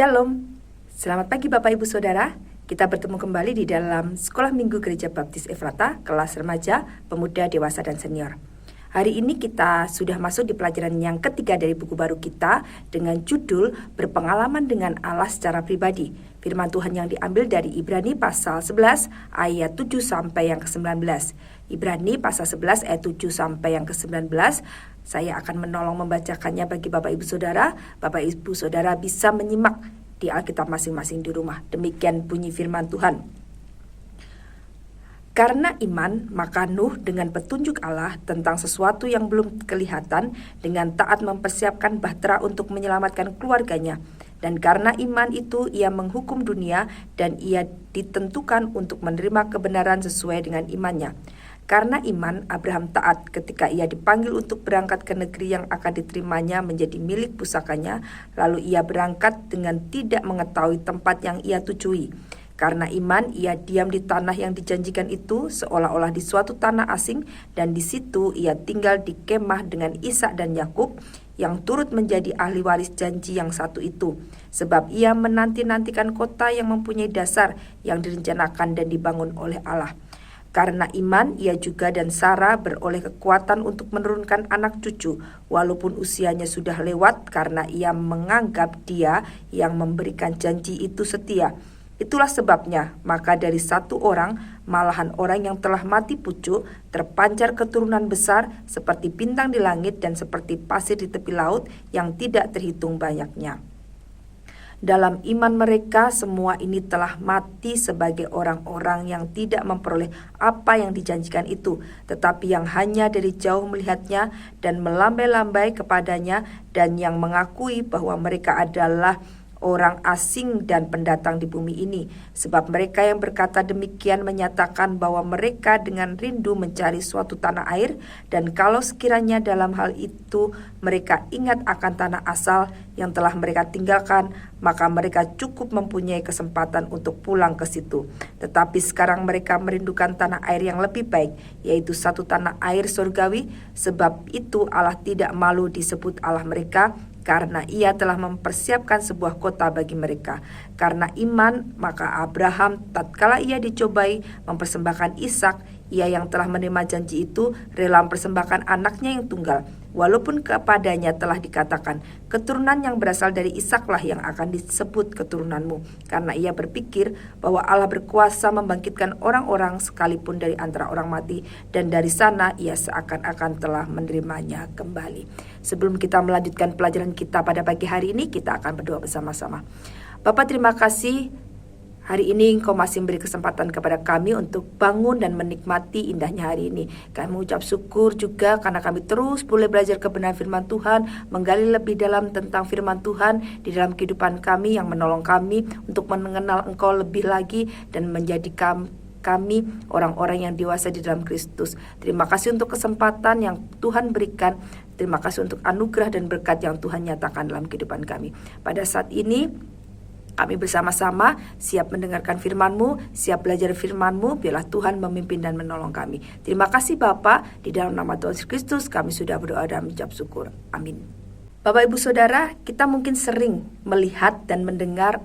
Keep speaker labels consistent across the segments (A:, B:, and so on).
A: Shalom, selamat pagi Bapak Ibu Saudara. Kita bertemu kembali di dalam Sekolah Minggu Gereja Baptis Efrata, kelas remaja, pemuda, dewasa, dan senior. Hari ini kita sudah masuk di pelajaran yang ketiga dari buku baru kita dengan judul Berpengalaman dengan Allah secara pribadi. Firman Tuhan yang diambil dari Ibrani pasal 11 ayat 7 sampai yang ke-19. Ibrani pasal 11 ayat 7 sampai yang ke-19. Saya akan menolong membacakannya bagi Bapak Ibu Saudara. Bapak Ibu Saudara bisa menyimak di Alkitab masing-masing di rumah. Demikian bunyi firman Tuhan. Karena iman, maka Nuh dengan petunjuk Allah tentang sesuatu yang belum kelihatan, dengan taat mempersiapkan bahtera untuk menyelamatkan keluarganya. Dan karena iman itu ia menghukum dunia, dan ia ditentukan untuk menerima kebenaran sesuai dengan imannya. Karena iman, Abraham taat ketika ia dipanggil untuk berangkat ke negeri yang akan diterimanya menjadi milik pusakanya, lalu ia berangkat dengan tidak mengetahui tempat yang ia tujui. Karena iman, ia diam di tanah yang dijanjikan itu, seolah-olah di suatu tanah asing, dan di situ ia tinggal di kemah dengan Ishak dan Yakub, yang turut menjadi ahli waris janji yang satu itu. Sebab ia menanti-nantikan kota yang mempunyai dasar, yang direncanakan dan dibangun oleh Allah. Karena iman, ia juga dan Sarah beroleh kekuatan untuk menurunkan anak cucu, walaupun usianya sudah lewat, karena ia menganggap Dia yang memberikan janji itu setia. Itulah sebabnya, maka dari satu orang, malahan orang yang telah mati pucuk, terpancar keturunan besar seperti bintang di langit dan seperti pasir di tepi laut yang tidak terhitung banyaknya. Dalam iman mereka semua ini telah mati sebagai orang-orang yang tidak memperoleh apa yang dijanjikan itu, tetapi yang hanya dari jauh melihatnya dan melambai-lambai kepadanya, dan yang mengakui bahwa mereka adalah orang asing dan pendatang di bumi ini. Sebab mereka yang berkata demikian menyatakan bahwa mereka dengan rindu mencari suatu tanah air, dan kalau sekiranya dalam hal itu mereka ingat akan tanah asal yang telah mereka tinggalkan, maka mereka cukup mempunyai kesempatan untuk pulang ke situ. Tetapi sekarang mereka merindukan tanah air yang lebih baik, yaitu satu tanah air surgawi. Sebab itu Allah tidak malu disebut Allah mereka, karena ia telah mempersiapkan sebuah kota bagi mereka. Karena iman, maka Abraham tatkala ia dicobai mempersembahkan Ishak, ia yang telah menerima janji itu rela mempersembahkan anaknya yang tunggal, walaupun kepadanya telah dikatakan, keturunan yang berasal dari Ishaklah yang akan disebut keturunanmu. Karena ia berpikir bahwa Allah berkuasa membangkitkan orang-orang sekalipun dari antara orang mati, dan dari sana ia seakan-akan telah menerimanya kembali. Sebelum kita melanjutkan pelajaran kita pada pagi hari ini, kita akan berdoa bersama-sama. Bapa, terima kasih. Hari ini Engkau masih memberi kesempatan kepada kami untuk bangun dan menikmati indahnya hari ini. Kami mengucap syukur juga karena kami terus boleh belajar kebenaran firman Tuhan, menggali lebih dalam tentang firman Tuhan di dalam kehidupan kami, yang menolong kami untuk mengenal Engkau lebih lagi dan menjadikan kami orang-orang yang dewasa di dalam Kristus. Terima kasih untuk kesempatan yang Tuhan berikan. Terima kasih untuk anugerah dan berkat yang Tuhan nyatakan dalam kehidupan kami. Pada saat ini kami bersama-sama siap mendengarkan firman-Mu, siap belajar firman-Mu. Biarlah Tuhan memimpin dan menolong kami. Terima kasih Bapa, di dalam nama Tuhan Yesus Kristus kami sudah berdoa dan mengucap syukur. Amin. Bapak Ibu Saudara, kita mungkin sering melihat dan mendengar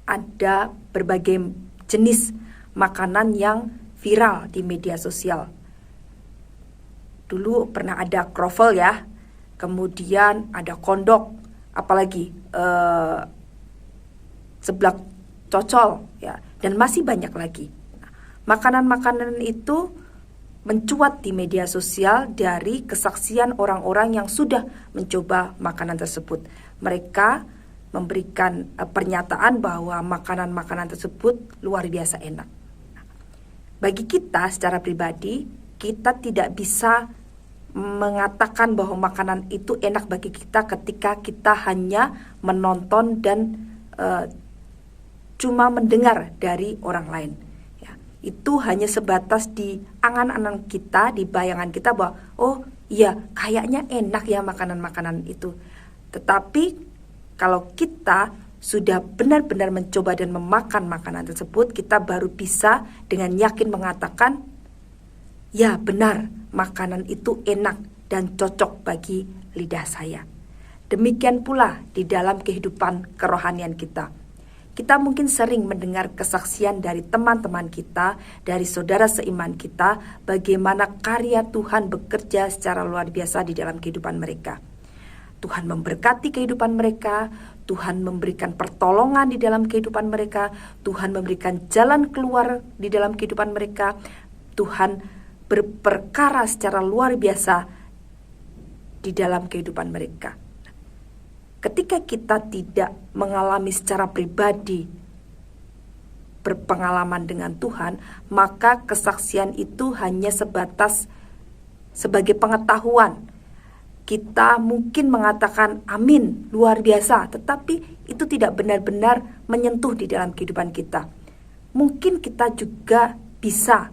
A: ada berbagai jenis makanan yang viral di media sosial. Dulu pernah ada kroffel ya, kemudian ada kondok, apalagi seblak cocol ya, dan masih banyak lagi. Makanan-makanan itu mencuat di media sosial dari kesaksian orang-orang yang sudah mencoba makanan tersebut. Mereka memberikan pernyataan bahwa makanan-makanan tersebut luar biasa enak. Bagi kita secara pribadi, kita tidak bisa mengatakan bahwa makanan itu enak bagi kita ketika kita hanya menonton dan cuma mendengar dari orang lain. Ya, itu hanya sebatas di angan-angan kita, di bayangan kita bahwa oh iya kayaknya enak ya makanan-makanan itu. Tetapi kalau kita sudah benar-benar mencoba dan memakan makanan tersebut, kita baru bisa dengan yakin mengatakan, ya benar, makanan itu enak dan cocok bagi lidah saya. Demikian pula di dalam kehidupan kerohanian kita. Kita mungkin sering mendengar kesaksian dari teman-teman kita, dari saudara seiman kita, bagaimana karya Tuhan bekerja secara luar biasa di dalam kehidupan mereka. Tuhan memberkati kehidupan mereka, Tuhan memberikan pertolongan di dalam kehidupan mereka, Tuhan memberikan jalan keluar di dalam kehidupan mereka, Tuhan berperkara secara luar biasa di dalam kehidupan mereka. Ketika kita tidak mengalami secara pribadi berpengalaman dengan Tuhan, maka kesaksian itu hanya sebatas sebagai pengetahuan. Kita mungkin mengatakan amin, luar biasa, tetapi itu tidak benar-benar menyentuh di dalam kehidupan kita. Mungkin kita juga bisa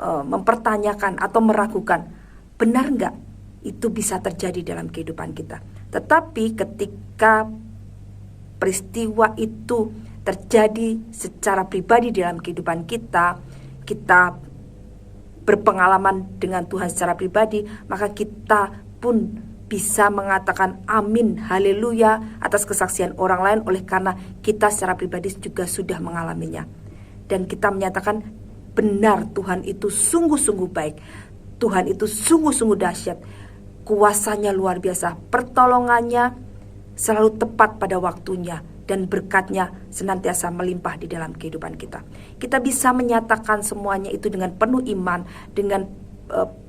A: mempertanyakan atau meragukan, benar enggak itu bisa terjadi dalam kehidupan kita. Tetapi ketika peristiwa itu terjadi secara pribadi dalam kehidupan kita, kita berpengalaman dengan Tuhan secara pribadi, maka kita pun bisa mengatakan amin, haleluya atas kesaksian orang lain oleh karena kita secara pribadi juga sudah mengalaminya. Dan kita menyatakan benar, Tuhan itu sungguh-sungguh baik, Tuhan itu sungguh-sungguh dahsyat, kuasanya luar biasa, pertolongannya selalu tepat pada waktunya, dan berkatnya senantiasa melimpah di dalam kehidupan kita. Kita bisa menyatakan semuanya itu dengan penuh iman, dengan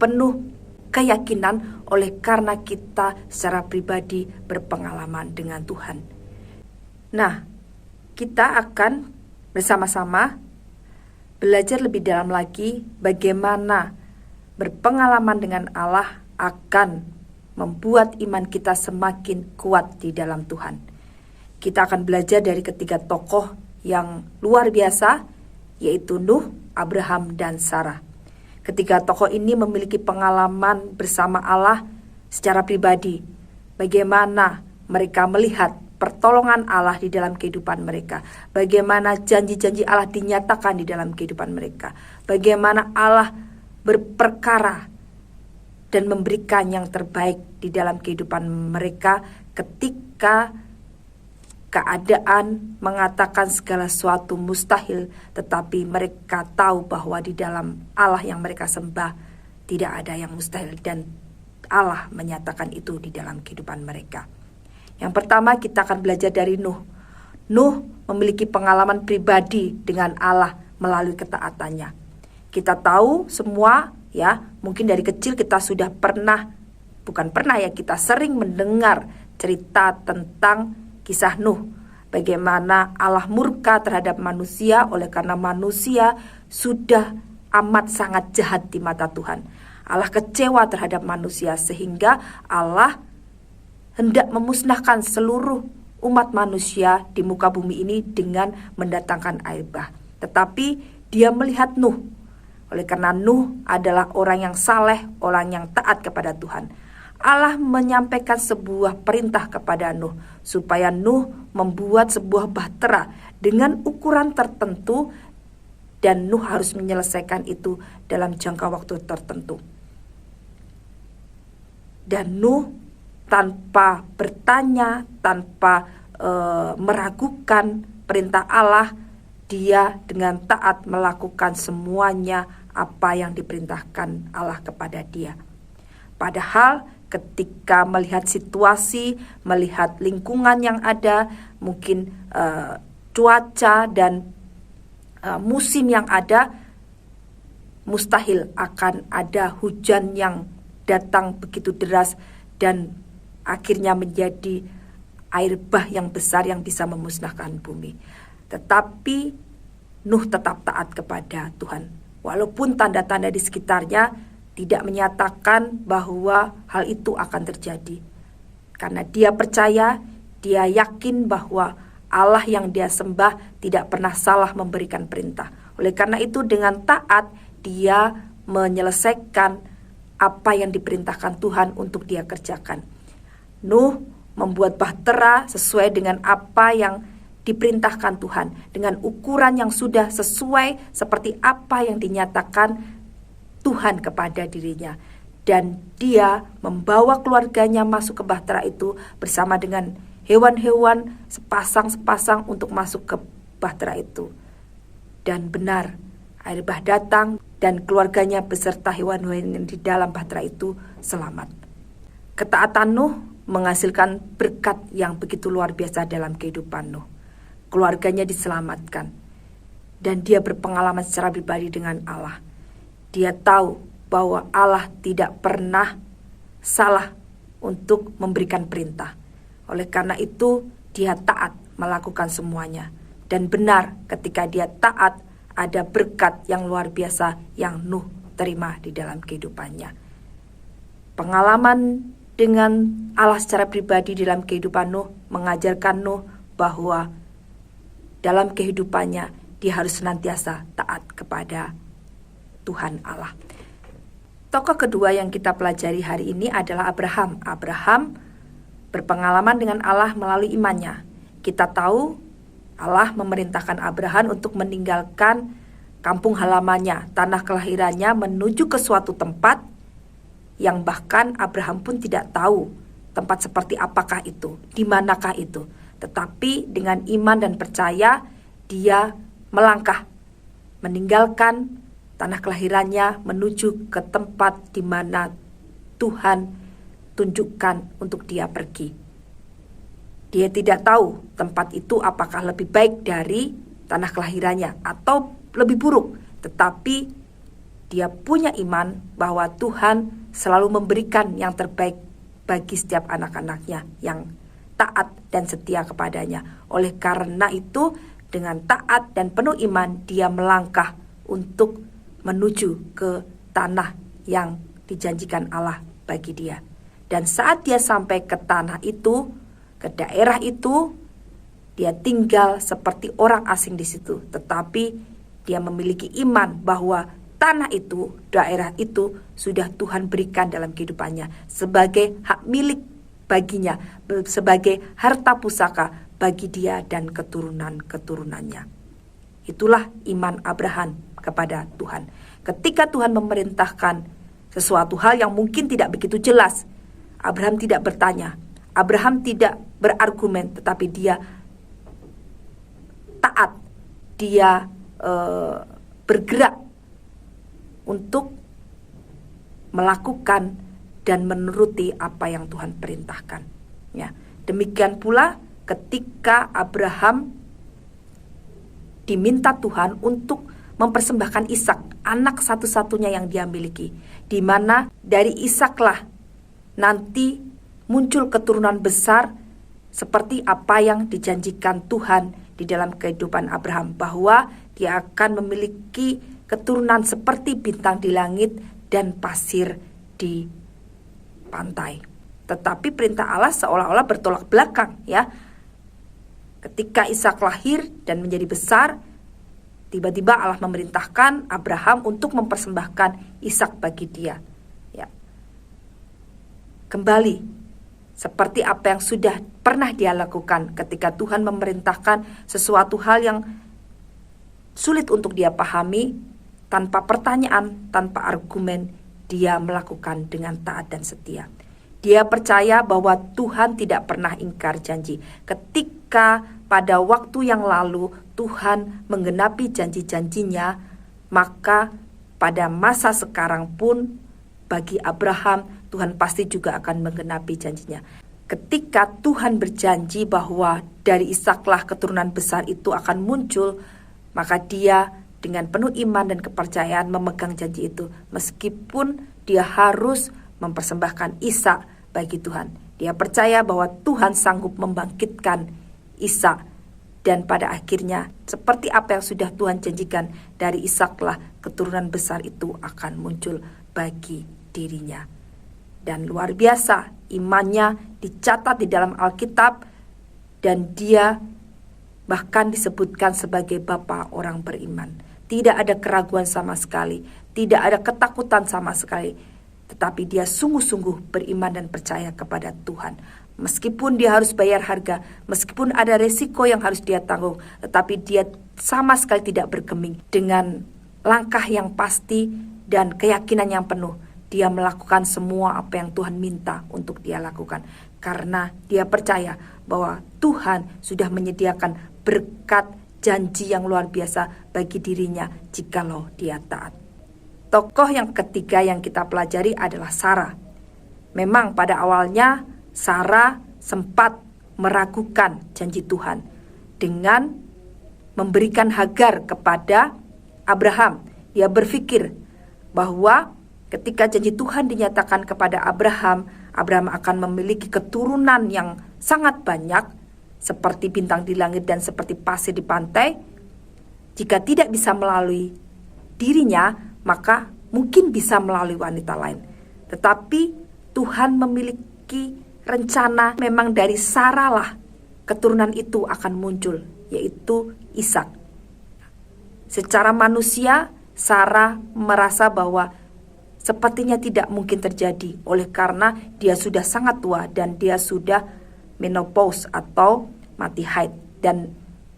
A: penuh keyakinan oleh karena kita secara pribadi berpengalaman dengan Tuhan. Nah, kita akan bersama-sama belajar lebih dalam lagi bagaimana berpengalaman dengan Allah akan membuat iman kita semakin kuat di dalam Tuhan. Kita akan belajar dari ketiga tokoh yang luar biasa, yaitu Nuh, Abraham, dan Sarah. Ketiga tokoh ini memiliki pengalaman bersama Allah secara pribadi. Bagaimana mereka melihat pertolongan Allah di dalam kehidupan mereka. Bagaimana janji-janji Allah dinyatakan di dalam kehidupan mereka. Bagaimana Allah berperkara dan memberikan yang terbaik di dalam kehidupan mereka ketika keadaan mengatakan segala sesuatu mustahil, tetapi mereka tahu bahwa di dalam Allah yang mereka sembah tidak ada yang mustahil, dan Allah menyatakan itu di dalam kehidupan mereka. Yang pertama, kita akan belajar dari Nuh. Nuh memiliki pengalaman pribadi dengan Allah melalui ketaatannya. Kita tahu semua, ya, mungkin dari kecil kita sudah kita sering mendengar cerita tentang kisah Nuh. Bagaimana Allah murka terhadap manusia oleh karena manusia sudah amat sangat jahat di mata Tuhan. Allah kecewa terhadap manusia sehingga Allah hendak memusnahkan seluruh umat manusia di muka bumi ini dengan mendatangkan air bah. Tetapi dia melihat Nuh. Oleh karena Nuh adalah orang yang saleh, orang yang taat kepada Tuhan. Allah menyampaikan sebuah perintah kepada Nuh supaya Nuh membuat sebuah bahtera dengan ukuran tertentu, dan Nuh harus menyelesaikan itu dalam jangka waktu tertentu. Dan Nuh tanpa bertanya, tanpa meragukan perintah Allah, dia dengan taat melakukan semuanya apa yang diperintahkan Allah kepada dia. Padahal ketika melihat situasi, melihat lingkungan yang ada, mungkin cuaca dan musim yang ada, mustahil akan ada hujan yang datang begitu deras dan akhirnya menjadi air bah yang besar yang bisa memusnahkan bumi. Tetapi Nuh tetap taat kepada Tuhan. Walaupun tanda-tanda di sekitarnya tidak menyatakan bahwa hal itu akan terjadi. Karena dia percaya, dia yakin bahwa Allah yang dia sembah tidak pernah salah memberikan perintah. Oleh karena itu dengan taat dia menyelesaikan apa yang diperintahkan Tuhan untuk dia kerjakan. Nuh membuat bahtera sesuai dengan apa yang diperintahkan Tuhan, dengan ukuran yang sudah sesuai seperti apa yang dinyatakan Tuhan kepada dirinya. dan dia membawa keluarganya masuk ke bahtera itu bersama dengan hewan-hewan sepasang-sepasang untuk masuk ke bahtera itu. Dan benar, air bah datang dan keluarganya beserta hewan-hewan yang di dalam bahtera itu selamat. Ketaatan Nuh menghasilkan berkat yang begitu luar biasa dalam kehidupan Nuh. Keluarganya diselamatkan dan dia berpengalaman secara pribadi dengan Allah. Dia tahu bahwa Allah tidak pernah salah untuk memberikan perintah. Oleh karena itu, dia taat melakukan semuanya. Dan benar, ketika dia taat, ada berkat yang luar biasa yang Nuh terima di dalam kehidupannya. Pengalaman dengan Allah secara pribadi dalam kehidupan Nuh mengajarkan Nuh bahwa dalam kehidupannya dia harus senantiasa taat kepada Tuhan Allah. Tokoh kedua yang kita pelajari hari ini adalah Abraham. Abraham berpengalaman dengan Allah melalui imannya. Kita tahu Allah memerintahkan Abraham untuk meninggalkan kampung halamannya, tanah kelahirannya, menuju ke suatu tempat yang bahkan Abraham pun tidak tahu tempat seperti apakah itu, di manakah itu. Tetapi dengan iman dan percaya dia melangkah, meninggalkan tanah kelahirannya menuju ke tempat di mana Tuhan tunjukkan untuk dia pergi. Dia tidak tahu tempat itu apakah lebih baik dari tanah kelahirannya atau lebih buruk. Tetapi dia punya iman bahwa Tuhan selalu memberikan yang terbaik bagi setiap anak-anaknya yang taat dan setia kepadanya. Oleh karena itu, dengan taat dan penuh iman, dia melangkah untuk menuju ke tanah yang dijanjikan Allah bagi dia. Dan saat dia sampai ke tanah itu, ke daerah itu, dia tinggal seperti orang asing di situ. Tetapi dia memiliki iman bahwa tanah itu, daerah itu sudah Tuhan berikan dalam kehidupannya sebagai hak milik baginya, sebagai harta pusaka bagi dia dan keturunan-keturunannya. Itulah iman Abraham kepada Tuhan. Ketika Tuhan memerintahkan sesuatu hal yang mungkin tidak begitu jelas, Abraham tidak bertanya, Abraham tidak berargumen, tetapi dia taat, dia bergerak untuk melakukan dan menuruti apa yang Tuhan perintahkan. Ya, demikian pula ketika Abraham diminta Tuhan untuk mempersembahkan Ishak, anak satu-satunya yang dia miliki, di mana dari Ishaklah nanti muncul keturunan besar seperti apa yang dijanjikan Tuhan di dalam kehidupan Abraham, bahwa dia akan memiliki keturunan seperti bintang di langit dan pasir di pantai. Tetapi perintah Allah seolah-olah bertolak belakang, ya. Ketika Ishak lahir dan menjadi besar, tiba-tiba Allah memerintahkan Abraham untuk mempersembahkan Ishak bagi dia. Ya. Kembali seperti apa yang sudah pernah dia lakukan ketika Tuhan memerintahkan sesuatu hal yang sulit untuk dia pahami, tanpa pertanyaan, tanpa argumen, dia melakukan dengan taat dan setia. Dia percaya bahwa Tuhan tidak pernah ingkar janji. Ketika pada waktu yang lalu Tuhan menggenapi janji-janjinya, maka pada masa sekarang pun bagi Abraham, Tuhan pasti juga akan menggenapi janjinya. Ketika Tuhan berjanji bahwa dari Ishaklah keturunan besar itu akan muncul, maka dia dengan penuh iman dan kepercayaan memegang janji itu, meskipun dia harus mempersembahkan Ishak bagi Tuhan. Dia percaya bahwa Tuhan sanggup membangkitkan Ishak, dan pada akhirnya seperti apa yang sudah Tuhan janjikan, dari Ishaklah keturunan besar itu akan muncul bagi dirinya. Dan luar biasa imannya dicatat di dalam Alkitab, dan dia bahkan disebutkan sebagai bapa orang beriman. Tidak ada keraguan sama sekali, tidak ada ketakutan sama sekali, tetapi dia sungguh-sungguh beriman dan percaya kepada Tuhan. Meskipun dia harus bayar harga, meskipun ada resiko yang harus dia tanggung, tetapi dia sama sekali tidak bergeming. Dengan langkah yang pasti dan keyakinan yang penuh, dia melakukan semua apa yang Tuhan minta untuk dia lakukan. Karena dia percaya bahwa Tuhan sudah menyediakan berkat janji yang luar biasa bagi dirinya jikalau dia taat. Tokoh yang ketiga yang kita pelajari adalah Sarah. Memang pada awalnya Sarah sempat meragukan janji Tuhan dengan memberikan Hagar kepada Abraham. Dia berpikir bahwa ketika janji Tuhan dinyatakan kepada Abraham, Abraham akan memiliki keturunan yang sangat banyak, seperti bintang di langit dan seperti pasir di pantai. Jika tidak bisa melalui dirinya, maka mungkin bisa melalui wanita lain. Tetapi Tuhan memiliki rencana, memang dari Sarah lah keturunan itu akan muncul, yaitu Ishak. Secara manusia, Sarah merasa bahwa sepertinya tidak mungkin terjadi, oleh karena dia sudah sangat tua dan dia sudah menopause atau mati haid, dan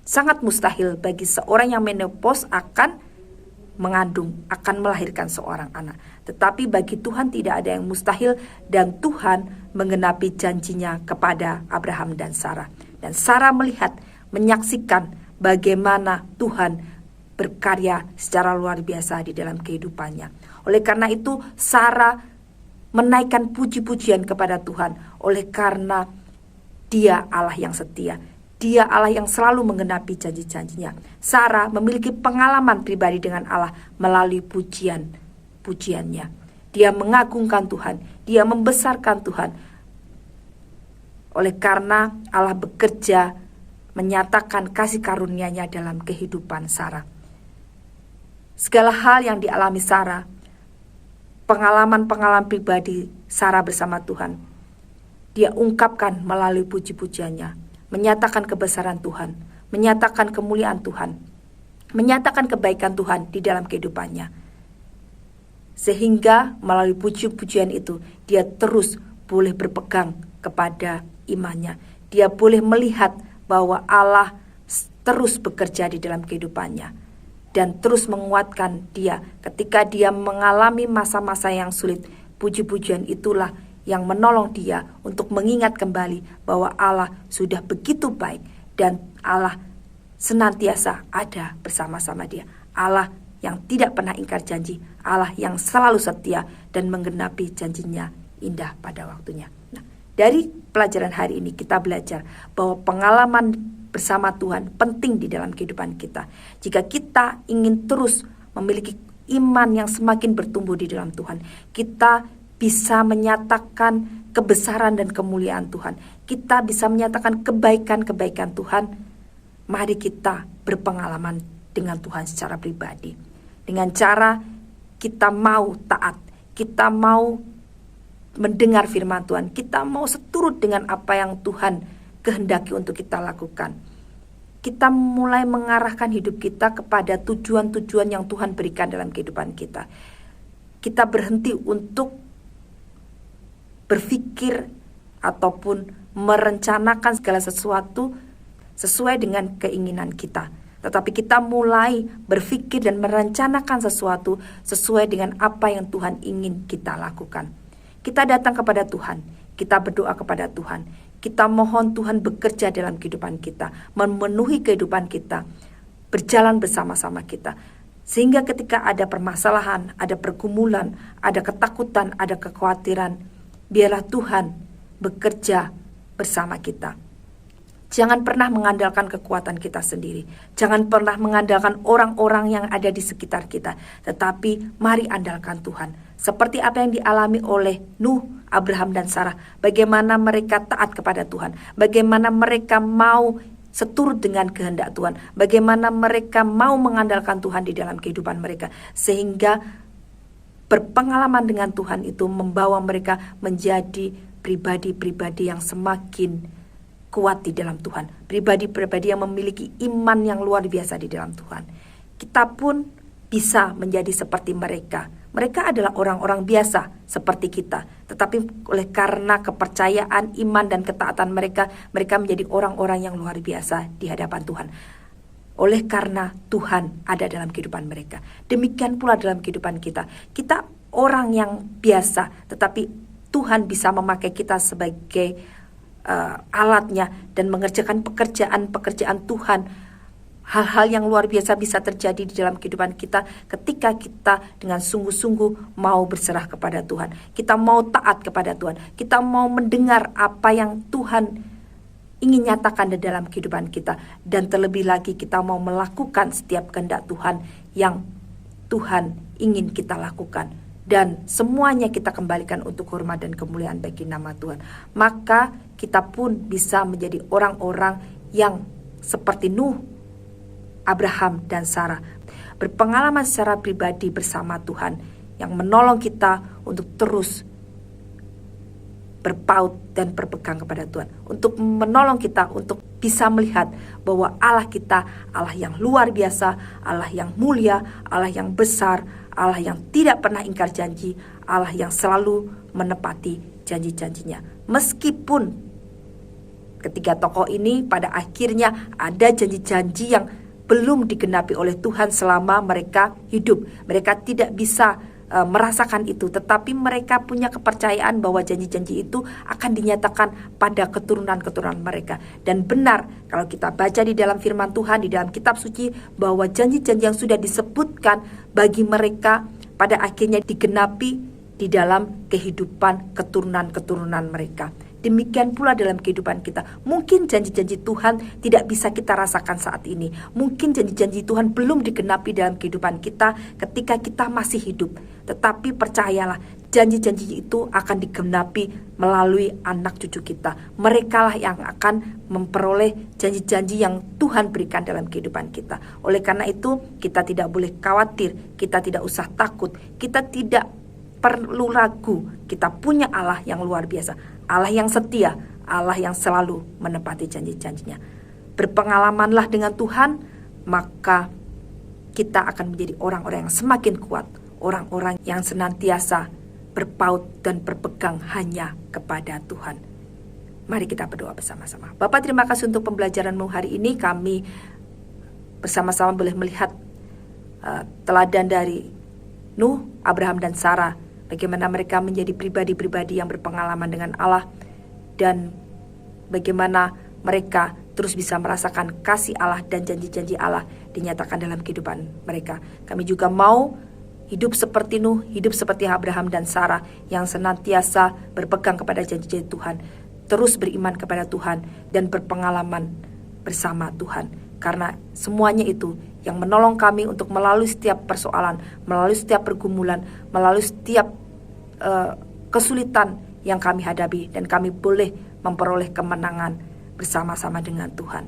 A: sangat mustahil bagi seorang yang menopause akan mengandung, akan melahirkan seorang anak. Tetapi bagi Tuhan tidak ada yang mustahil, dan Tuhan menggenapi janjinya kepada Abraham dan Sarah. Dan Sarah melihat, menyaksikan bagaimana Tuhan berkarya secara luar biasa di dalam kehidupannya. Oleh karena itu Sarah menaikkan puji-pujian kepada Tuhan, oleh karena Dia Allah yang setia. Dia Allah yang selalu menggenapi janji-janjinya. Sarah memiliki pengalaman pribadi dengan Allah melalui pujiannya. Dia mengagungkan Tuhan, dia membesarkan Tuhan. Oleh karena Allah bekerja menyatakan kasih karunia-Nya dalam kehidupan Sarah. Segala hal yang dialami Sarah, pengalaman-pengalaman pribadi Sarah bersama Tuhan, dia ungkapkan melalui puji-pujiannya, menyatakan kebesaran Tuhan, menyatakan kemuliaan Tuhan, menyatakan kebaikan Tuhan di dalam kehidupannya. Sehingga melalui puji-pujian itu, dia terus boleh berpegang kepada imannya. Dia boleh melihat bahwa Allah terus bekerja di dalam kehidupannya dan terus menguatkan dia ketika dia mengalami masa-masa yang sulit. Puji-pujian itulah yang menolong dia untuk mengingat kembali bahwa Allah sudah begitu baik dan Allah senantiasa ada bersama-sama dia. Allah yang tidak pernah ingkar janji, Allah yang selalu setia dan menggenapi janjinya indah pada waktunya. Nah, dari pelajaran hari ini kita belajar bahwa pengalaman bersama Tuhan penting di dalam kehidupan kita. Jika kita ingin terus memiliki iman yang semakin bertumbuh di dalam Tuhan, kita bisa menyatakan kebesaran dan kemuliaan Tuhan. Kita bisa menyatakan kebaikan-kebaikan Tuhan. Mari kita berpengalaman dengan Tuhan secara pribadi. Dengan cara kita mau taat, kita mau mendengar firman Tuhan, kita mau seturut dengan apa yang Tuhan kehendaki untuk kita lakukan. Kita mulai mengarahkan hidup kita kepada tujuan-tujuan yang Tuhan berikan dalam kehidupan kita. Kita berhenti untuk berpikir ataupun merencanakan segala sesuatu sesuai dengan keinginan kita, tetapi kita mulai berpikir dan merencanakan sesuatu sesuai dengan apa yang Tuhan ingin kita lakukan. Kita datang kepada Tuhan, kita berdoa kepada Tuhan, kita mohon Tuhan bekerja dalam kehidupan kita, memenuhi kehidupan kita, berjalan bersama-sama kita. Sehingga ketika ada permasalahan, ada pergumulan, ada ketakutan, ada kekhawatiran, biarlah Tuhan bekerja bersama kita. Jangan pernah mengandalkan kekuatan kita sendiri. Jangan pernah mengandalkan orang-orang yang ada di sekitar kita. Tetapi mari andalkan Tuhan. Seperti apa yang dialami oleh Nuh, Abraham dan Sarah. Bagaimana mereka taat kepada Tuhan. Bagaimana mereka mau seturut dengan kehendak Tuhan. Bagaimana mereka mau mengandalkan Tuhan di dalam kehidupan mereka. Sehingga berpengalaman dengan Tuhan itu membawa mereka menjadi pribadi-pribadi yang semakin kuat di dalam Tuhan. Pribadi-pribadi yang memiliki iman yang luar biasa di dalam Tuhan. Kita pun bisa menjadi seperti mereka. Mereka adalah orang-orang biasa seperti kita. Tetapi oleh karena kepercayaan, iman dan ketaatan mereka, mereka menjadi orang-orang yang luar biasa di hadapan Tuhan. Oleh karena Tuhan ada dalam kehidupan mereka. Demikian pula dalam kehidupan kita. Kita orang yang biasa, tetapi Tuhan bisa memakai kita sebagai alatnya dan mengerjakan pekerjaan Tuhan. Hal-hal yang luar biasa bisa terjadi di dalam kehidupan kita ketika kita dengan sungguh-sungguh mau berserah kepada Tuhan. Kita mau taat kepada Tuhan. Kita mau mendengar apa yang Tuhan ingin nyatakan di dalam kehidupan kita. Dan terlebih lagi kita mau melakukan setiap kehendak Tuhan yang Tuhan ingin kita lakukan. Dan semuanya kita kembalikan untuk hormat dan kemuliaan bagi nama Tuhan. Maka kita pun bisa menjadi orang-orang yang seperti Nuh, Abraham dan Sarah, berpengalaman secara pribadi bersama Tuhan yang menolong kita untuk terus berpaut dan berpegang kepada Tuhan, untuk menolong kita untuk bisa melihat bahwa Allah kita Allah yang luar biasa, Allah yang mulia, Allah yang besar, Allah yang tidak pernah ingkar janji, Allah yang selalu menepati janji-janjinya. Meskipun ketiga tokoh ini pada akhirnya ada janji-janji yang belum digenapi oleh Tuhan selama mereka hidup. Mereka tidak bisa merasakan itu, tetapi mereka punya kepercayaan bahwa janji-janji itu akan dinyatakan pada keturunan-keturunan mereka. Dan benar kalau kita baca di dalam firman Tuhan, di dalam kitab suci, bahwa janji-janji yang sudah disebutkan bagi mereka pada akhirnya digenapi di dalam kehidupan keturunan-keturunan mereka. Demikian pula dalam kehidupan kita. Mungkin janji-janji Tuhan tidak bisa kita rasakan saat ini. Mungkin janji-janji Tuhan belum digenapi dalam kehidupan kita ketika kita masih hidup. Tetapi percayalah, janji-janji itu akan digenapi melalui anak cucu kita. Merekalah yang akan memperoleh janji-janji yang Tuhan berikan dalam kehidupan kita. Oleh karena itu, kita tidak boleh khawatir, kita tidak usah takut, kita tidak perlu ragu. Kita punya Allah yang luar biasa, Allah yang setia, Allah yang selalu menepati janji-janjinya. Berpengalamanlah dengan Tuhan, maka kita akan menjadi orang-orang yang semakin kuat, orang-orang yang senantiasa berpaut dan berpegang hanya kepada Tuhan. Mari kita berdoa bersama-sama. Bapa, terima kasih untuk pembelajaran-Mu hari ini. Kami bersama-sama boleh melihat teladan dari Nuh, Abraham dan Sarah, bagaimana mereka menjadi pribadi-pribadi yang berpengalaman dengan Allah, dan bagaimana mereka terus bisa merasakan kasih Allah dan janji-janji Allah dinyatakan dalam kehidupan mereka. Kami juga mau hidup seperti Nuh, hidup seperti Abraham dan Sarah yang senantiasa berpegang kepada janji-janji Tuhan, terus beriman kepada Tuhan dan berpengalaman bersama Tuhan. Karena semuanya itu yang menolong kami untuk melalui setiap persoalan, melalui setiap pergumulan, melalui setiap kesulitan yang kami hadapi, dan kami boleh memperoleh kemenangan bersama-sama dengan Tuhan.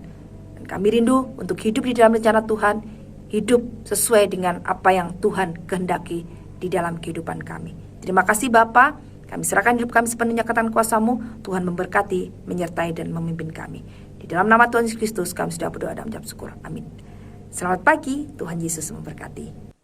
A: Dan kami rindu untuk hidup di dalam rencana Tuhan, hidup sesuai dengan apa yang Tuhan kehendaki di dalam kehidupan kami. Terima kasih Bapa, kami serahkan hidup kami sepenuhnya ke tangan kuasa-Mu. Tuhan memberkati, menyertai dan memimpin kami. Di dalam nama Tuhan Yesus Kristus kami sudah berdoa dan mengucap syukur. Amin. Selamat pagi, Tuhan Yesus memberkati.